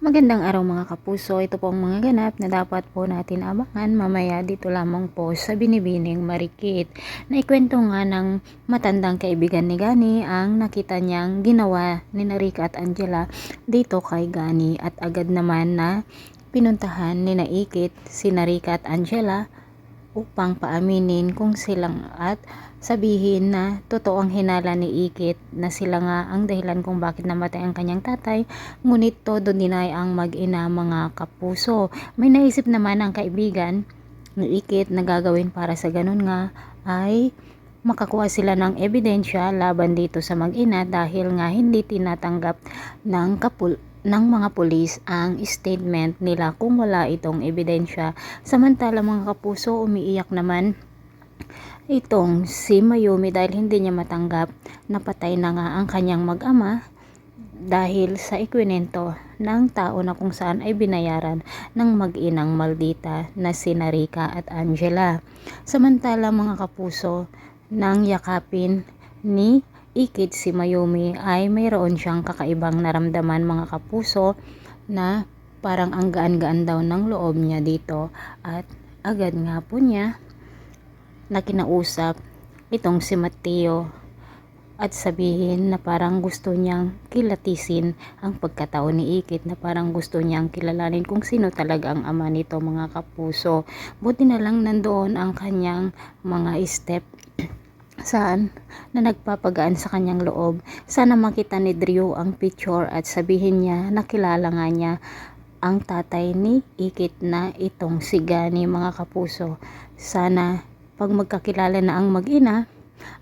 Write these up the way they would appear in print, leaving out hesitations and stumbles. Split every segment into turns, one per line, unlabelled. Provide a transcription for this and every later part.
Magandang araw mga kapuso, ito po ang mga ganap na dapat po natin abangan mamaya dito lamang po sa Binibining Marikit. Naikwento nga ng matandang kaibigan ni Gani ang nakita niyang ginawa ni Rica at Angela dito kay Gani at agad naman na pinuntahan ni Ikit si Rica at Angela upang paaminin kung silang at sabihin na totoo ang hinala ni Ikit na sila nga ang dahilan kung bakit namatay ang kanyang tatay, ngunit todo deny ang mag-ina mga kapuso. May naisip naman ang kaibigan ni Ikit na gagawin para sa ganun nga ay makakuha sila ng ebidensya laban dito sa mag-ina dahil nga hindi tinatanggap ng mga pulis ang statement nila kung wala itong ebidensya. Samantala mga kapuso, umiiyak naman itong si Mayumi dahil hindi niya matanggap na patay na nga ang kanyang mag-ama dahil sa ikwinento ng tao na kung saan ay binayaran ng mag-inang maldita na si Rica at Angela. Samantala mga kapuso, nang yakapin ni Ikit si Mayumi ay mayroon siyang kakaibang naramdaman mga kapuso na parang ang gaan-gaan daw ng loob niya dito at agad nga po niya na kinausap itong si Mateo at sabihin na parang gusto niyang kilatisin ang pagkatao ni Ikit, na parang gusto niyang kilalanin kung sino talaga ang ama nito mga kapuso. Buti na lang nandoon ang kanyang mga step saan na nagpapagaan sa kanyang loob. Sana makita ni Drew ang picture at sabihin niya na kilala nga niya ang tatay ni Ikit na itong si Gani mga kapuso. Sana pag magkakilala na ang mag-ina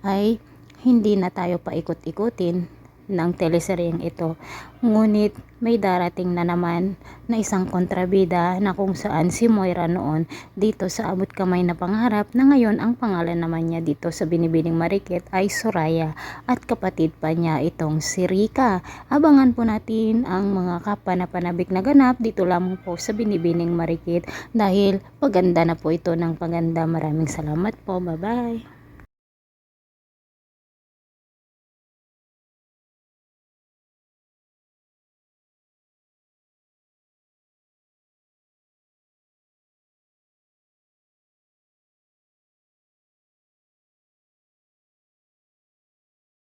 ay hindi na tayo paikot-ikutin ng teleseryeng ito. Ngunit may darating na naman na isang kontrabida na kung saan si Moira noon dito sa Abot Kamay na Pangarap, na ngayon ang pangalan naman niya dito sa Binibining Marikit ay Soraya at kapatid pa niya itong si Rica. Abangan po natin ang mga kapanapanabik na ganap dito lamang po sa Binibining Marikit dahil paganda na po ito ng paganda. Maraming salamat po. Bye bye.